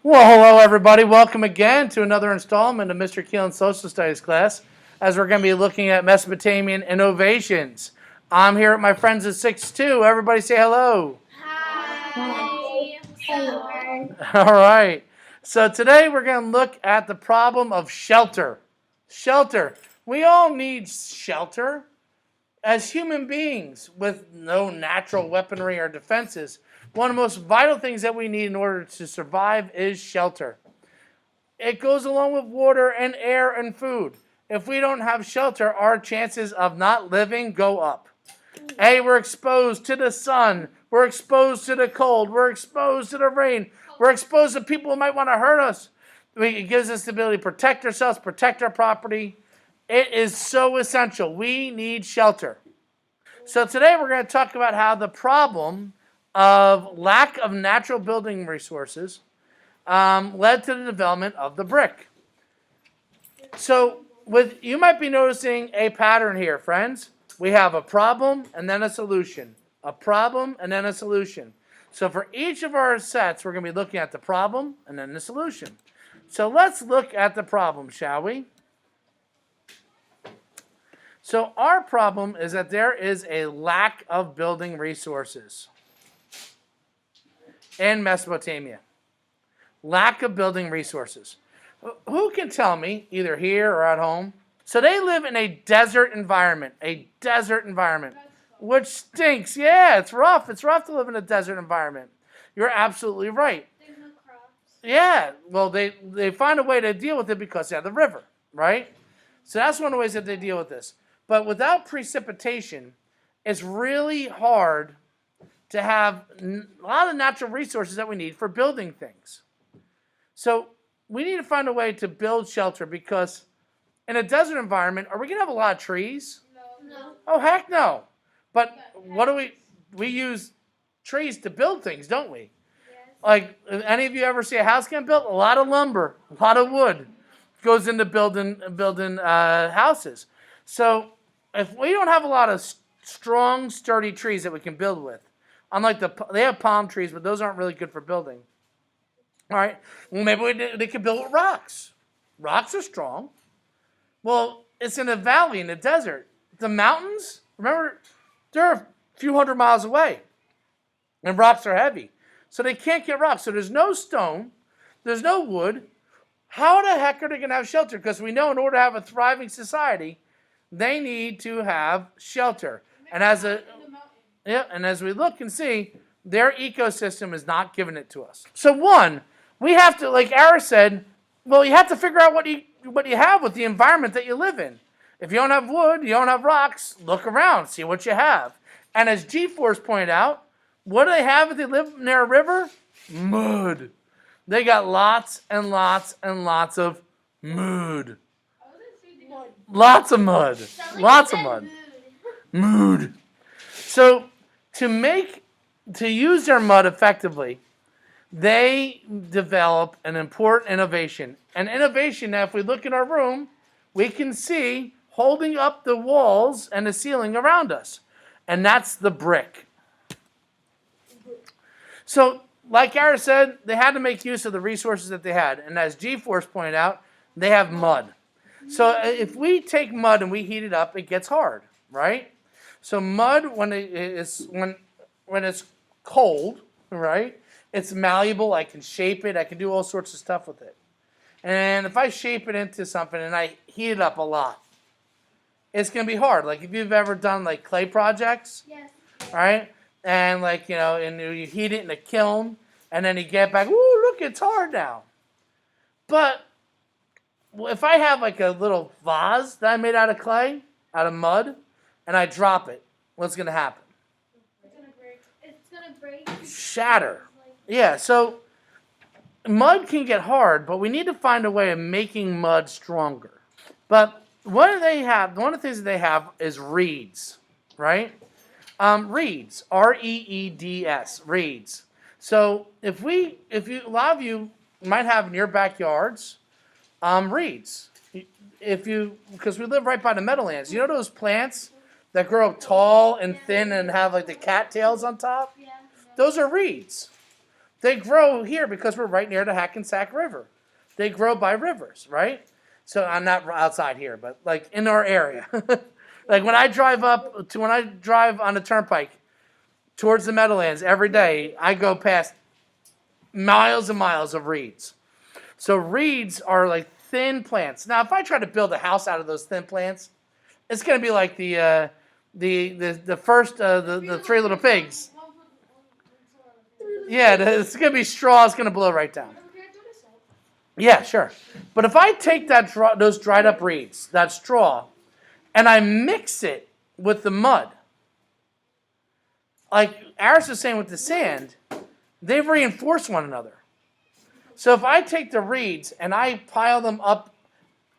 Well, hello everybody. Welcome again to another installment of Mr. Keelan's Social Studies class, as we're going to be looking at Mesopotamian innovations. I'm here with my friends at 6'2". Everybody say hello. Hi. Hello. All right. So today we're going to look at the problem of shelter. Shelter. We all need shelter. As human beings with no natural weaponry or defenses, one of the most vital things that we need in order to survive is shelter. It goes along with water and air and food. If we don't have shelter, our chances of not living go up. We're exposed to the sun. We're exposed to the cold. We're exposed to the rain. We're exposed to people who might want to hurt us. It gives us the ability to protect ourselves, protect our property. It is so essential. We need shelter. So today we're going to talk about how the problem of lack of natural building resources led to the development of the brick. So you might be noticing a pattern here, friends. We have a problem and then a solution. A problem and then a solution. So for each of our sets, we're going to be looking at the problem and then the solution. So let's look at the problem, shall we? So our problem is that there is a lack of building resources in Mesopotamia. Lack of building resources. Who can tell me, either here or at home? So they live in a desert environment, which stinks. Yeah, it's rough. It's rough to live in a desert environment. You're absolutely right. There's no crops. Yeah, well, they find a way to deal with it because they have the river, right? So that's one of the ways that they deal with this. But without precipitation, it's really hard to have a lot of natural resources that we need for building things. So we need to find a way to build shelter, because in a desert environment, are we going to have a lot of trees? No. Oh, heck no. But what do we use trees to build things, don't we? Yes. Like, any of you ever see a house get built? A lot of lumber, a lot of wood goes into building houses. So if we don't have a lot of strong, sturdy trees that we can build with, unlike they have palm trees, but those aren't really good for building. All right, well, maybe they could build with rocks. Rocks are strong. Well, it's in a valley in the desert. The mountains, remember, they're a few hundred miles away, and rocks are heavy. So they can't get rocks. So there's no stone, there's no wood. How the heck are they going to have shelter? Because we know in order to have a thriving society, they need to have shelter. And as we look and see, their ecosystem is not giving it to us. So we have to, like Ara said, well, you have to figure out what you have with the environment that you live in. If you don't have wood, you don't have rocks, look around, see what you have. And as G-Force pointed out, what do they have if they live near a river? Mud. They got lots and lots and lots of mud. Lots of mud. Lots of mud. Mud. So to use their mud effectively, they develop an important innovation. An innovation that if we look in our room, we can see holding up the walls and the ceiling around us. And that's the brick. So, like Ara said, they had to make use of the resources that they had. And as G-Force pointed out, they have mud. So if we take mud and we heat it up, it gets hard, right? So mud, when it's cold, right, it's malleable. I can shape it. I can do all sorts of stuff with it. And if I shape it into something and I heat it up a lot, it's going to be hard. Like if you've ever done like clay projects, Yes. right? And like, and you heat it in a kiln, and then you get back, ooh, look, it's hard now. But if I have like a little vase that I made out of clay, out of mud, and I drop it, what's going to happen? It's gonna break. It's gonna break. Shatter. Yeah, so mud can get hard, but we need to find a way of making mud stronger. But one of the things that they have is reeds, right? Reeds, R-E-E-D-S, reeds. So a lot of you might have in your backyards reeds. Because we live right by the meadowlands. You know those plants that grow tall and thin and have like the cattails on top? Yeah. Those are reeds. They grow here because we're right near the Hackensack River. They grow by rivers, right? So I'm not outside here, but like in our area. Like when I drive on the turnpike towards the Meadowlands every day, I go past miles and miles of reeds. So reeds are like thin plants. Now, if I try to build a house out of those thin plants, it's going to be like the Three Little Pigs. Yeah, it's going to be straw. It's going to blow right down. Yeah, sure. But if I take those dried up reeds, that straw, and I mix it with the mud, like Aris was saying with the sand, they reinforce one another. So if I take the reeds and I pile them up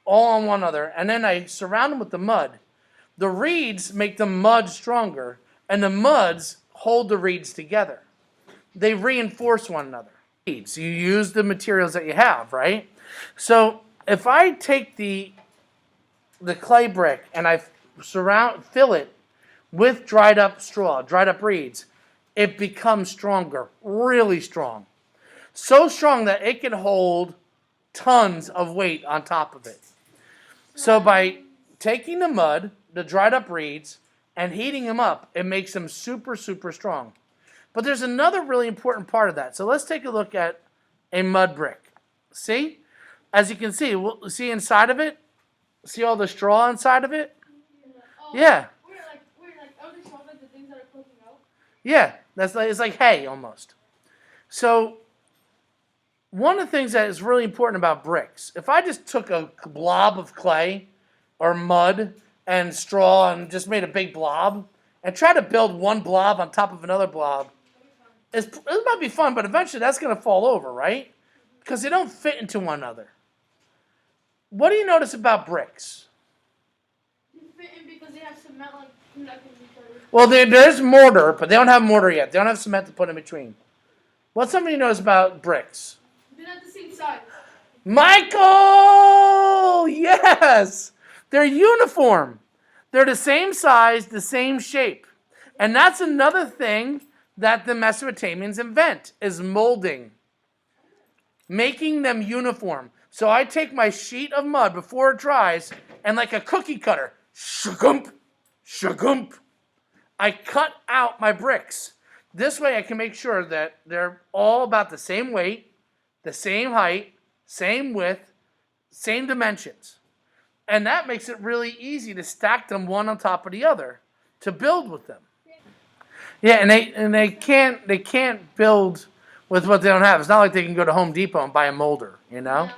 all on one another, and then I surround them with the reeds make the mud stronger, and the muds hold the reeds together. They reinforce one another. You use the materials that you have, right? So if I take the clay brick and I fill it with dried up straw, dried up reeds, it becomes stronger, really strong. So strong that it can hold tons of weight on top of it. So by taking the mud, the dried up reeds, and heating them up, it makes them super, super strong. But there's another really important part of that. So let's take a look at a mud brick. See? As you can see, see inside of it? See all the straw inside of it? Yeah. Yeah, it's like hay almost. So one of the things that is really important about bricks, if I just took a blob of clay or mud and straw and just made a big blob and try to build one blob on top of another blob, it might be fun, but eventually that's going to fall over, right? Because they don't fit into one another. What do you notice about bricks? They fit in because they have cement like connecting each other. Well, there's mortar, but they don't have mortar yet. They don't have cement to put in between. What's something you notice about bricks? They're not the same size. Michael! Yes! They're uniform. They're the same size, the same shape. And that's another thing that the Mesopotamians invent, is molding. Making them uniform. So I take my sheet of mud before it dries, and like a cookie cutter, shagump, shagump, I cut out my bricks. This way I can make sure that they're all about the same weight, the same height, same width, same dimensions. And that makes it really easy to stack them one on top of the other to build with them. Yeah, and they can't build with what they don't have. It's not like they can go to Home Depot and buy a molder, you know?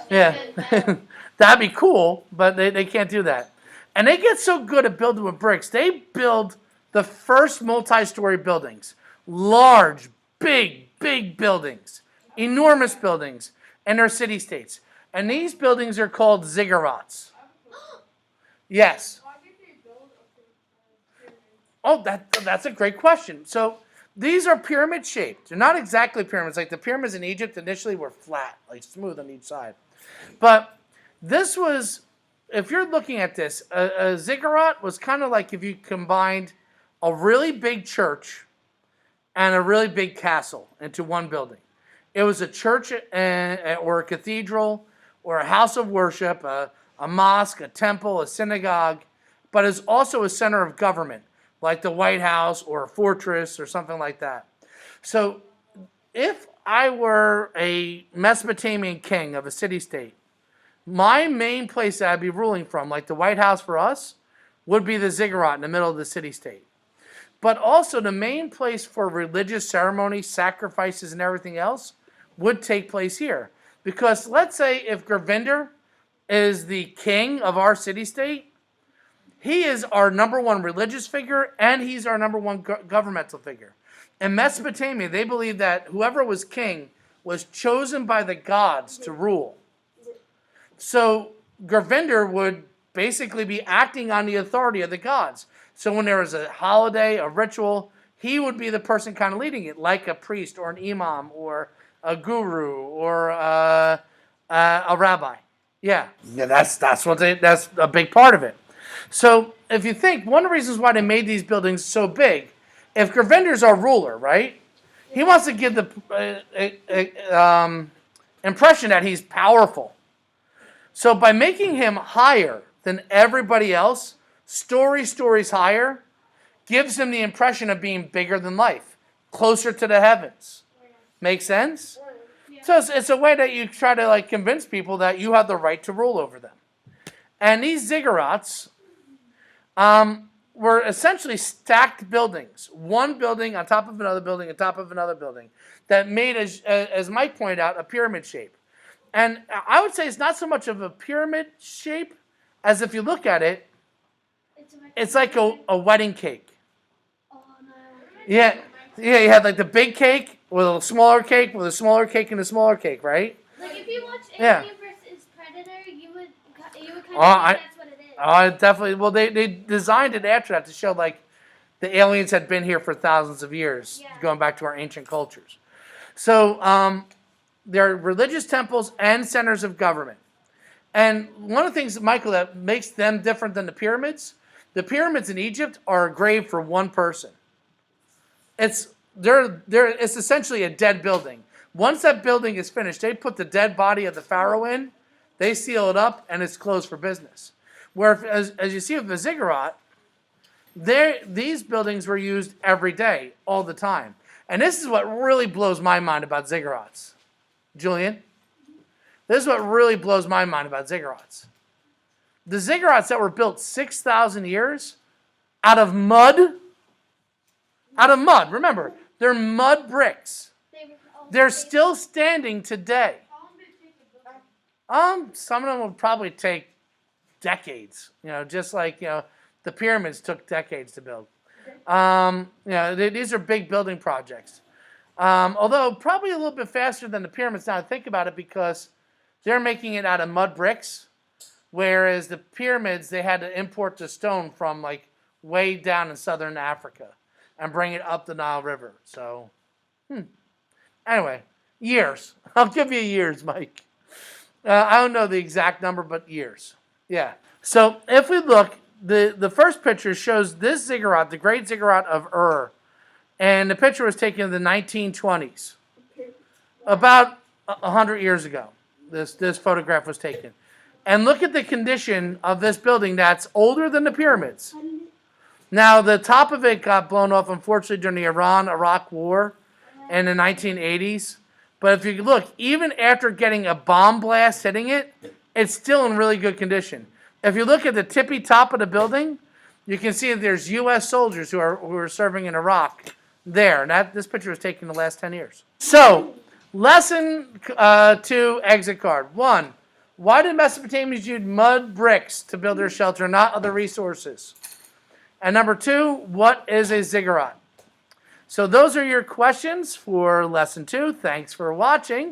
Yeah. That'd be cool, but they can't do that. And they get so good at building with bricks, they build the first multi-story buildings. Large, big buildings. Enormous buildings in their city-states. And these buildings are called ziggurats. Yes. Oh, that's a great question. So these are pyramid shaped. They're not exactly pyramids. Like the pyramids in Egypt initially were flat, like smooth on each side. But this was, if you're looking at this, a ziggurat was kind of like if you combined a really big church and a really big castle into one building. It was a church or a cathedral or a house of worship, a mosque, a temple, a synagogue, but it's also a center of government, like the White House or a fortress or something like that. So if I were a Mesopotamian king of a city-state, my main place that I'd be ruling from, like the White House for us, would be the ziggurat in the middle of the city-state. But also the main place for religious ceremonies, sacrifices, and everything else would take place here. Because let's say if Gurvinder is the king of our city-state, he is our number one religious figure, and he's our number one governmental figure. In Mesopotamia, they believed that whoever was king was chosen by the gods to rule. So Gurvinder would basically be acting on the authority of the gods. So when there was a holiday, a ritual, he would be the person kind of leading it, like a priest or an imam or a guru or a rabbi. Yeah, that's a big part of it. So if you think, one of the reasons why they made these buildings so big, if Gurvinder's our ruler, right? He wants to give the impression that he's powerful. So by making him higher than everybody else, stories higher, gives him the impression of being bigger than life, closer to the heavens. Make sense? So it's a way that you try to like convince people that you have the right to rule over them. And these ziggurats were essentially stacked buildings, one building on top of another building, on top of another building, that made, as Mike pointed out, a pyramid shape. And I would say it's not so much of a pyramid shape as if you look at it, it's like a wedding cake. Oh, no. Yeah, you had like the big cake with a smaller cake with a smaller cake and a smaller cake, right? Like if you watch Yeah. Alien vs. Predator, you would kind of think that's what it is. Definitely. Well, they designed it after that to show like the aliens had been here for thousands of years, going back to our ancient cultures. So they're religious temples and centers of government. And one of the things, Michael, that makes them different than the pyramids in Egypt are a grave for one person. It's essentially a dead building. Once that building is finished, they put the dead body of the pharaoh in, they seal it up, and it's closed for business. Where, as you see with the ziggurat, these buildings were used every day, all the time. And this is what really blows my mind about ziggurats. Julian? This is what really blows my mind about ziggurats. The ziggurats that were built 6,000 years out of mud, remember, they're mud bricks. They're still standing today. Some of them will probably take decades, just like, the pyramids took decades to build. These are big building projects. Although probably a little bit faster than the pyramids now to think about it, because they're making it out of mud bricks, whereas the pyramids, they had to import the stone from like way down in southern Africa and bring it up the Nile River. So, anyway, years. I'll give you years, Mike. I don't know the exact number, but years. Yeah. So if we look, the first picture shows this ziggurat, the Great Ziggurat of Ur. And the picture was taken in the 1920s, about 100 years ago. This photograph was taken. And look at the condition of this building that's older than the pyramids. Now, the top of it got blown off, unfortunately, during the Iran-Iraq War in the 1980s. But if you look, even after getting a bomb blast hitting it, it's still in really good condition. If you look at the tippy top of the building, you can see that there's U.S. soldiers who are serving in Iraq there. And this picture was taken in the last 10 years. So, lesson 2, exit card. 1, why did Mesopotamians use mud bricks to build their shelter, not other resources? And number 2, what is a ziggurat? So those are your questions for lesson 2. Thanks for watching.